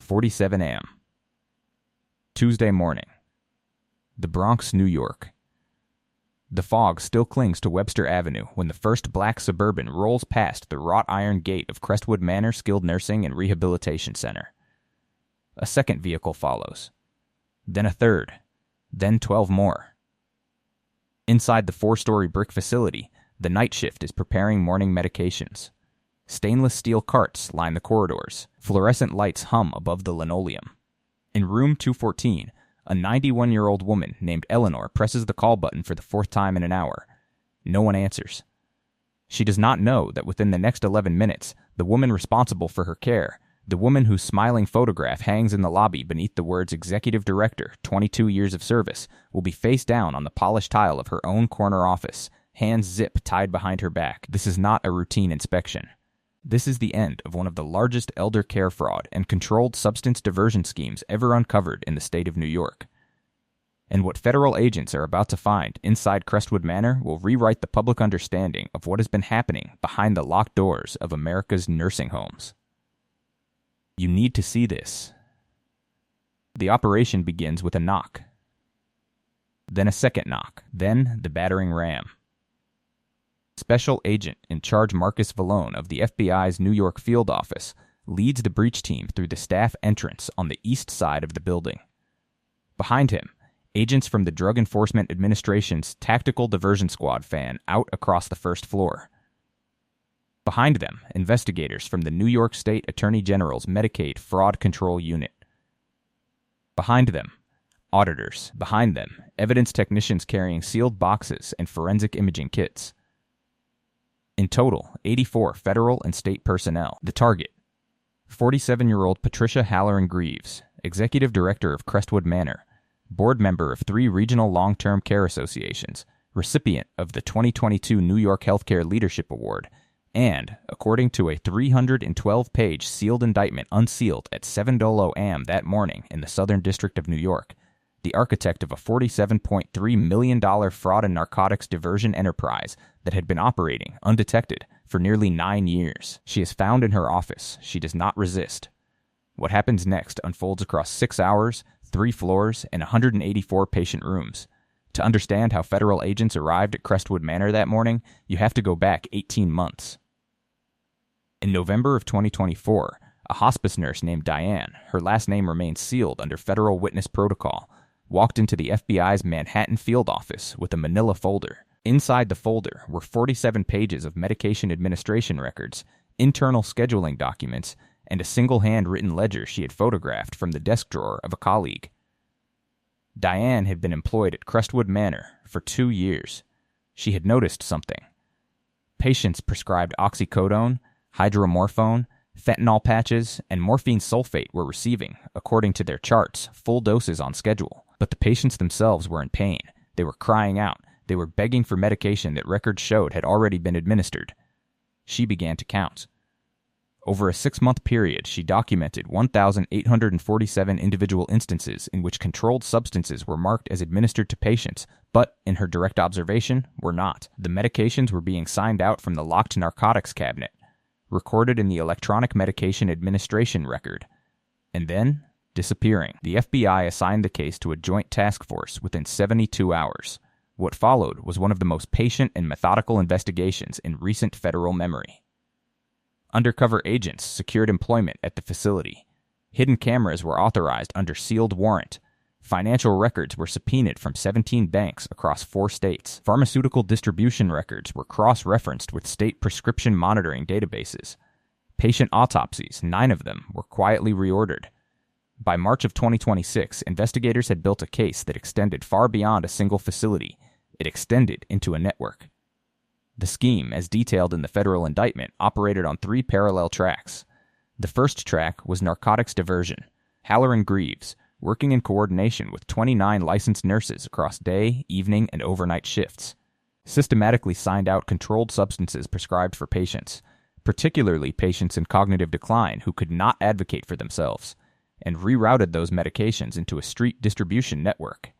10:47 a.m. Tuesday morning. The Bronx, New York. The fog still clings to Webster Avenue when the first black Suburban rolls past the wrought iron gate of Crestwood Manor Skilled Nursing and Rehabilitation Center. A second vehicle follows. Then a third. Then 12 more. Inside the 4-story brick facility, the night shift is preparing morning medications. Stainless steel carts line the corridors. Fluorescent lights hum above the linoleum. In room 214, a 91-year-old woman named Eleanor presses the call button for the 4th time in an hour. No one answers. She does not know that within the next 11 minutes, the woman responsible for her care, the woman whose smiling photograph hangs in the lobby beneath the words Executive Director, 22 years of service, will be face down on the polished tile of her own corner office, hands zip tied behind her back. This is not a routine inspection. This is the end of one of the largest elder care fraud and controlled substance diversion schemes ever uncovered in the state of New York. And what federal agents are about to find inside Crestwood Manor will rewrite the public understanding of what has been happening behind the locked doors of America's nursing homes. You need to see this. The operation begins with a knock. Then a second knock. Then the battering ram. Special Agent in Charge Marcus Vallone of the FBI's New York field office leads the breach team through the staff entrance on the east side of the building. Behind him, agents from the Drug Enforcement Administration's Tactical Diversion Squad fan out across the first floor. Behind them, investigators from the New York State Attorney General's Medicaid Fraud Control Unit. Behind them, auditors. Behind them, evidence technicians carrying sealed boxes and forensic imaging kits. In total, 84 federal and state personnel. The target, 47-year-old Patricia Halloran Greaves, Executive Director of Crestwood Manor, board member of 3 regional long-term care associations, recipient of the 2022 New York Healthcare Leadership Award, and, according to a 312-page sealed indictment unsealed at 7:00 a.m. that morning in the Southern District of New York, the architect of a $47.3 million fraud and narcotics diversion enterprise that had been operating undetected for nearly 9 years. She is found in her office. She does not resist. What happens next unfolds across 6 hours, 3 floors, and 184 patient rooms. To understand how federal agents arrived at Crestwood Manor that morning, you have to go back 18 months. In November of 2024, a hospice nurse named Diane, her last name remains sealed under federal witness protocol, walked into the FBI's Manhattan field office with a manila folder. Inside the folder were 47 pages of medication administration records, internal scheduling documents, and a single hand-written ledger she had photographed from the desk drawer of a colleague. Diane had been employed at Crestwood Manor for 2 years. She had noticed something. Patients prescribed oxycodone, hydromorphone, fentanyl patches, and morphine sulfate were receiving, according to their charts, full doses on schedule. But the patients themselves were in pain. They were crying out. They were begging for medication that records showed had already been administered. She began to count. Over a 6-month period, she documented 1,847 individual instances in which controlled substances were marked as administered to patients, but, in her direct observation, were not. The medications were being signed out from the locked narcotics cabinet, recorded in the electronic medication administration record, and then disappearing. The FBI assigned the case to a joint task force within 72 hours. What followed was one of the most patient and methodical investigations in recent federal memory. Undercover agents secured employment at the facility. Hidden cameras were authorized under sealed warrant. Financial records were subpoenaed from 17 banks across 4 states. Pharmaceutical distribution records were cross-referenced with state prescription monitoring databases. Patient autopsies, 9 of them, were quietly reordered. By March of 2026, investigators had built a case that extended far beyond a single facility. It extended into a network. The scheme, as detailed in the federal indictment, operated on 3 parallel tracks. The first track was narcotics diversion. Halloran Greaves, working in coordination with 29 licensed nurses across day, evening, and overnight shifts, systematically signed out controlled substances prescribed for patients, particularly patients in cognitive decline who could not advocate for themselves, and rerouted those medications into a street distribution network.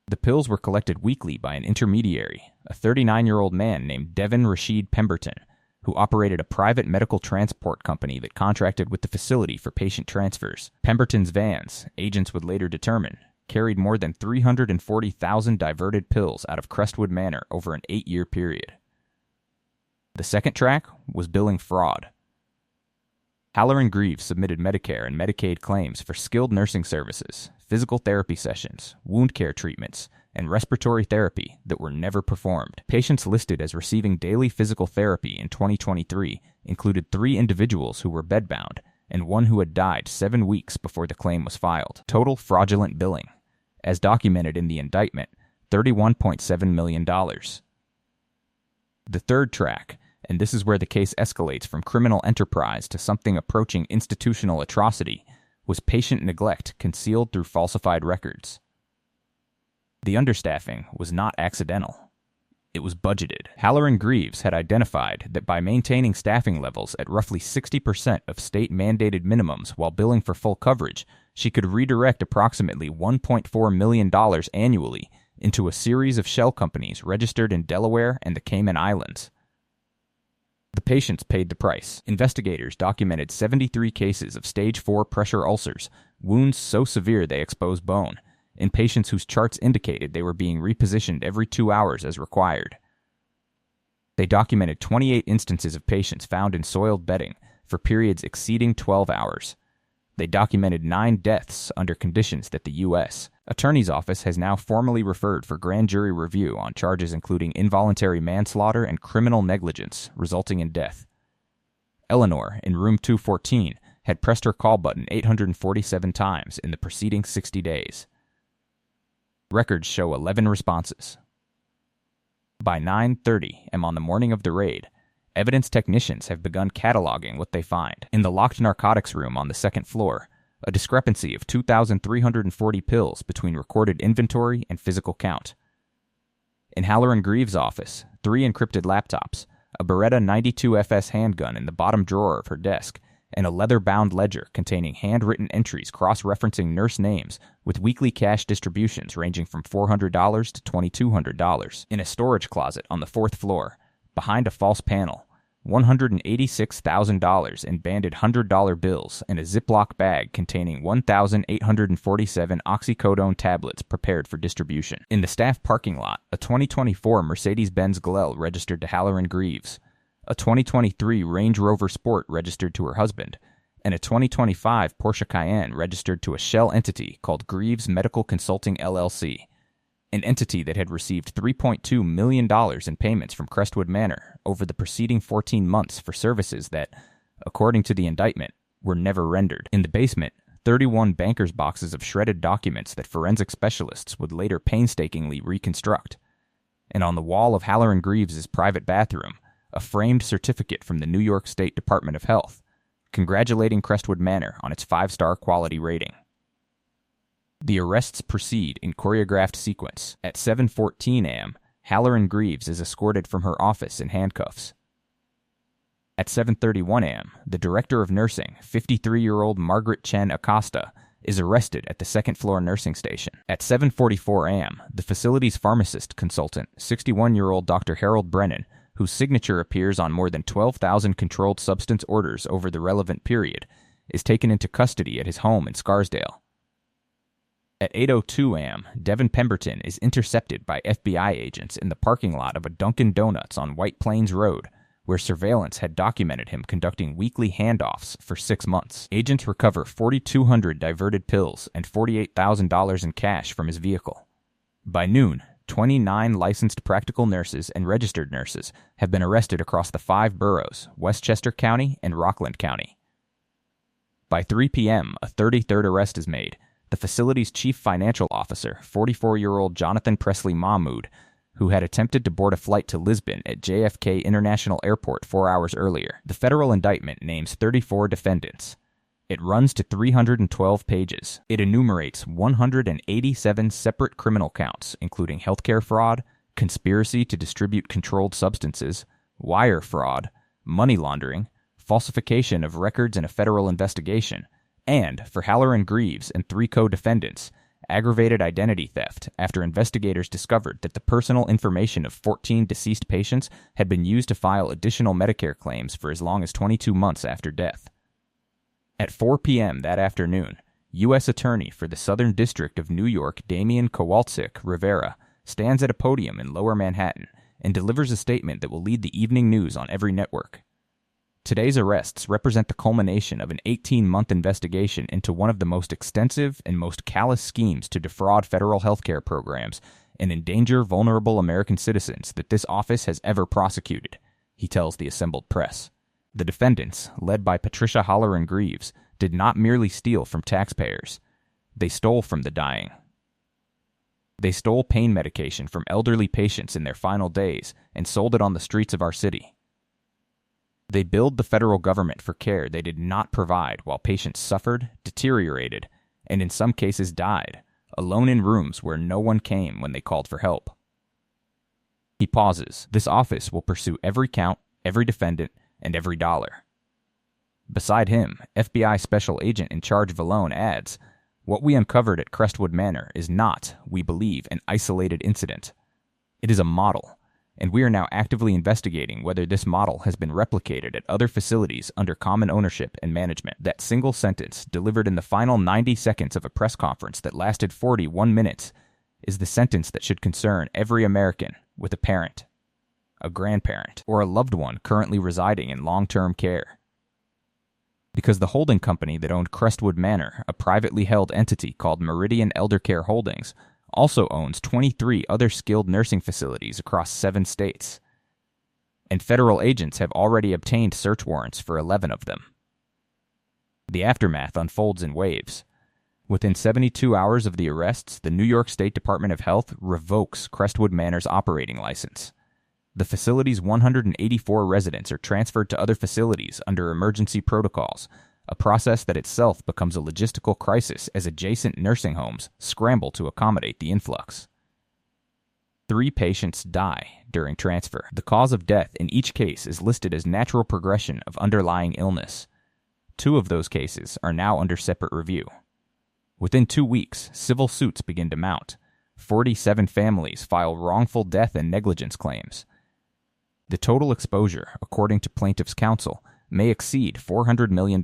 The pills were collected weekly by an intermediary, a 39-year-old man named Devin Rashid Pemberton, who operated a private medical transport company that contracted with the facility for patient transfers. Pemberton's vans, agents would later determine, carried more than 340,000 diverted pills out of Crestwood Manor over an 8-year period. The second track was billing fraud. Halloran Greaves submitted Medicare and Medicaid claims for skilled nursing services, physical therapy sessions, wound care treatments, and respiratory therapy that were never performed. Patients listed as receiving daily physical therapy in 2023 included 3 individuals who were bedbound and 1 who had died 7 weeks before the claim was filed. Total fraudulent billing, as documented in the indictment, $31.7 million. The third track, and this is where the case escalates from criminal enterprise to something approaching institutional atrocity, was patient neglect concealed through falsified records. The understaffing was not accidental. It was budgeted. Halloran Greaves had identified that by maintaining staffing levels at roughly 60% of state-mandated minimums while billing for full coverage, she could redirect approximately $1.4 million annually into a series of shell companies registered in Delaware and the Cayman Islands. The patients paid the price. Investigators documented 73 cases of stage 4 pressure ulcers, wounds so severe they expose bone, in patients whose charts indicated they were being repositioned every 2 hours as required. They documented 28 instances of patients found in soiled bedding for periods exceeding 12 hours. They documented 9 deaths under conditions that the U.S. Attorney's Office has now formally referred for grand jury review on charges including involuntary manslaughter and criminal negligence resulting in death. Eleanor, in room 214, had pressed her call button 847 times in the preceding 60 days. Records show 11 responses. By 9:30 am on the morning of the raid, evidence technicians have begun cataloging what they find. In the locked narcotics room on the second floor, a discrepancy of 2,340 pills between recorded inventory and physical count. In Halloran Greaves' office, 3 encrypted laptops, a Beretta 92FS handgun in the bottom drawer of her desk, and a leather-bound ledger containing handwritten entries cross-referencing nurse names with weekly cash distributions ranging from $400 to $2,200. In a storage closet on the 4th floor, behind a false panel, $186,000 in banded $100 bills and a Ziploc bag containing 1,847 oxycodone tablets prepared for distribution. In the staff parking lot, a 2024 Mercedes-Benz Glell registered to Halloran Greaves, a 2023 Range Rover Sport registered to her husband, and a 2025 Porsche Cayenne registered to a shell entity called Greaves Medical Consulting LLC, an entity that had received $3.2 million in payments from Crestwood Manor over the preceding 14 months for services that, according to the indictment, were never rendered. In the basement, 31 banker's boxes of shredded documents that forensic specialists would later painstakingly reconstruct. And on the wall of Halloran Greaves' private bathroom, a framed certificate from the New York State Department of Health, congratulating Crestwood Manor on its 5-star quality rating. The arrests proceed in choreographed sequence. At 7:14 a.m., Halloran Greaves is escorted from her office in handcuffs. At 7:31 a.m., the director of nursing, 53-year-old Margaret Chen Acosta, is arrested at the second-floor nursing station. At 7:44 a.m., the facility's pharmacist consultant, 61-year-old Dr. Harold Brennan, whose signature appears on more than 12,000 controlled substance orders over the relevant period, is taken into custody at his home in Scarsdale. At 8:02 a.m., Devin Pemberton is intercepted by FBI agents in the parking lot of a Dunkin' Donuts on White Plains Road, where surveillance had documented him conducting weekly handoffs for 6 months. Agents recover 4,200 diverted pills and $48,000 in cash from his vehicle. By noon, 29 licensed practical nurses and registered nurses have been arrested across the 5 boroughs, Westchester County and Rockland County. By 3 p.m., a 33rd arrest is made. The facility's chief financial officer, 44-year-old Jonathan Presley Mahmood, who had attempted to board a flight to Lisbon at JFK International Airport 4 hours earlier. The federal indictment names 34 defendants. It runs to 312 pages. It enumerates 187 separate criminal counts, including healthcare fraud, conspiracy to distribute controlled substances, wire fraud, money laundering, falsification of records in a federal investigation, and, for Halloran Greaves and 3 co-defendants, aggravated identity theft after investigators discovered that the personal information of 14 deceased patients had been used to file additional Medicare claims for as long as 22 months after death. At 4 p.m. that afternoon, U.S. Attorney for the Southern District of New York Damian Kowalczyk Rivera stands at a podium in Lower Manhattan and delivers a statement that will lead the evening news on every network. Today's arrests represent the culmination of an 18-month investigation into one of the most extensive and most callous schemes to defraud federal healthcare programs and endanger vulnerable American citizens that this office has ever prosecuted, he tells the assembled press. The defendants, led by Patricia Halloran Greaves, did not merely steal from taxpayers. They stole from the dying. They stole pain medication from elderly patients in their final days and sold it on the streets of our city. They billed the federal government for care they did not provide while patients suffered, deteriorated, and in some cases died, alone in rooms where no one came when they called for help. He pauses. This office will pursue every count, every defendant, and every dollar. Beside him, FBI Special Agent in charge Vallone adds, "What we uncovered at Crestwood Manor is not, we believe, an isolated incident. It is a model, and we are now actively investigating whether this model has been replicated at other facilities under common ownership and management." That single sentence, delivered in the final 90 seconds of a press conference that lasted 41 minutes, is the sentence that should concern every American with a parent, a grandparent, or a loved one currently residing in long-term care. Because the holding company that owned Crestwood Manor, a privately held entity called Meridian Eldercare Holdings, also owns 23 other skilled nursing facilities across 7 states. And federal agents have already obtained search warrants for 11 of them. The aftermath unfolds in waves. Within 72 hours of the arrests, the New York State Department of Health revokes Crestwood Manor's operating license. The facility's 184 residents are transferred to other facilities under emergency protocols, a process that itself becomes a logistical crisis as adjacent nursing homes scramble to accommodate the influx. 3 patients die during transfer. The cause of death in each case is listed as natural progression of underlying illness. 2 of those cases are now under separate review. Within 2 weeks, civil suits begin to mount. 47 families file wrongful death and negligence claims. The total exposure, according to plaintiffs' counsel, may exceed $400 million.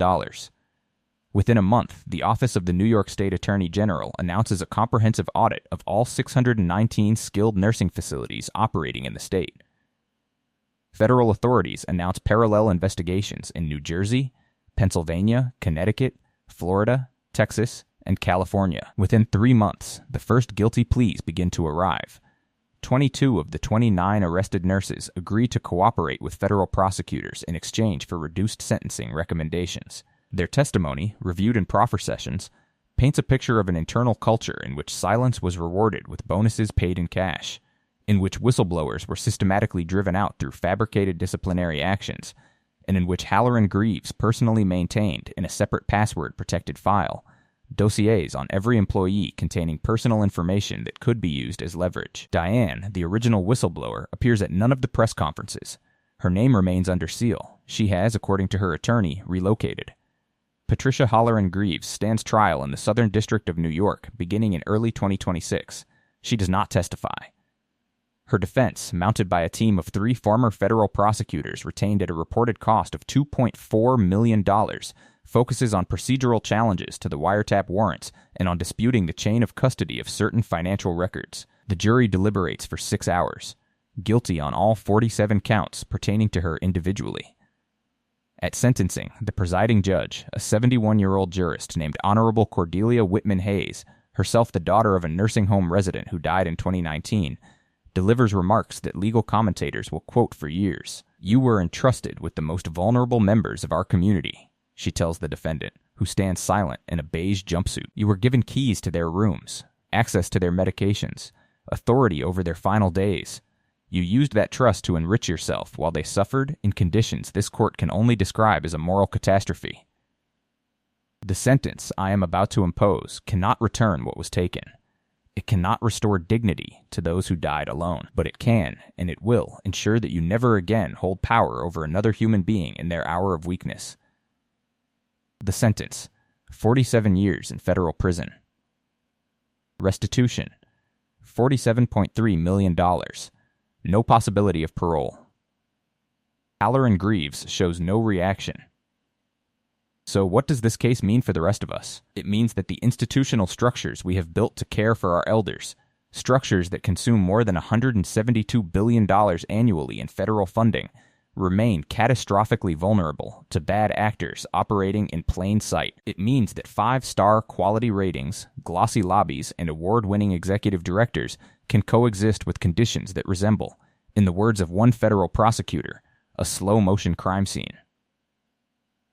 Within a month, the Office of the New York State Attorney General announces a comprehensive audit of all 619 skilled nursing facilities operating in the state. Federal authorities announce parallel investigations in New Jersey, Pennsylvania, Connecticut, Florida, Texas, and California. Within 3 months, the first guilty pleas begin to arrive. 22 of the 29 arrested nurses agree to cooperate with federal prosecutors in exchange for reduced sentencing recommendations. Their testimony, reviewed in proffer sessions, paints a picture of an internal culture in which silence was rewarded with bonuses paid in cash, in which whistleblowers were systematically driven out through fabricated disciplinary actions, and in which Halloran Greaves personally maintained, in a separate password-protected file, dossiers on every employee containing personal information that could be used as leverage. Diane, the original whistleblower, appears at none of the press conferences. Her name remains under seal. She has, according to her attorney, relocated. Patricia Halloran Greaves stands trial in the Southern District of New York beginning in early 2026. She does not testify. Her defense, mounted by a team of 3 former federal prosecutors retained at a reported cost of $2.4 million, focuses on procedural challenges to the wiretap warrants and on disputing the chain of custody of certain financial records. The jury deliberates for 6 hours, guilty on all 47 counts pertaining to her individually. At sentencing, the presiding judge, a 71-year-old jurist named Honorable Cordelia Whitman Hayes, herself the daughter of a nursing home resident who died in 2019, delivers remarks that legal commentators will quote for years. "You were entrusted with the most vulnerable members of our community," she tells the defendant, who stands silent in a beige jumpsuit. "You were given keys to their rooms, access to their medications, authority over their final days. You used that trust to enrich yourself while they suffered in conditions this court can only describe as a moral catastrophe. The sentence I am about to impose cannot return what was taken. It cannot restore dignity to those who died alone, but it can, and it will, ensure that you never again hold power over another human being in their hour of weakness." The sentence, 47 years in federal prison. Restitution, $47.3 million. No possibility of parole. Halloran Greaves shows no reaction. So what does this case mean for the rest of us? It means that the institutional structures we have built to care for our elders, structures that consume more than $172 billion annually in federal funding, remain catastrophically vulnerable to bad actors operating in plain sight. It means that 5-star quality ratings, glossy lobbies, and award-winning executive directors can coexist with conditions that resemble, in the words of one federal prosecutor, a slow-motion crime scene.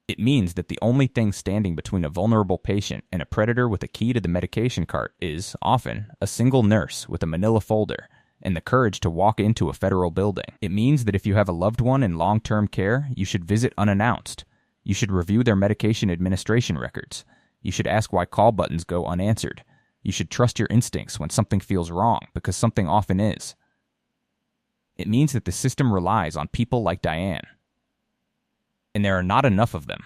It means that the only thing standing between a vulnerable patient and a predator with a key to the medication cart is, often, a single nurse with a manila folder and the courage to walk into a federal building. It means that if you have a loved one in long-term care, you should visit unannounced. You should review their medication administration records. You should ask why call buttons go unanswered. You should trust your instincts when something feels wrong, because something often is. It means that the system relies on people like Diane. And there are not enough of them.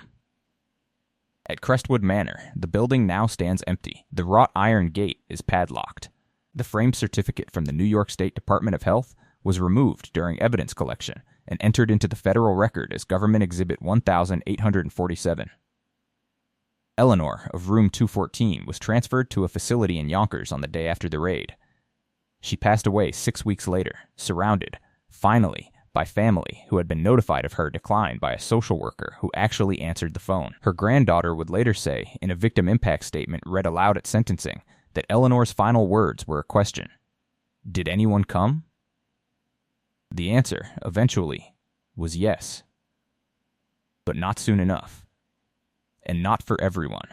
At Crestwood Manor, the building now stands empty. The wrought iron gate is padlocked. The framed certificate from the New York State Department of Health was removed during evidence collection and entered into the federal record as Government Exhibit 1847. Eleanor of Room 214 was transferred to a facility in Yonkers on the day after the raid. She passed away 6 weeks later, surrounded, finally, by family who had been notified of her decline by a social worker who actually answered the phone. Her granddaughter would later say, in a victim impact statement read aloud at sentencing, that Eleanor's final words were a question. Did anyone come? The answer, eventually, was yes. But not soon enough. And not for everyone.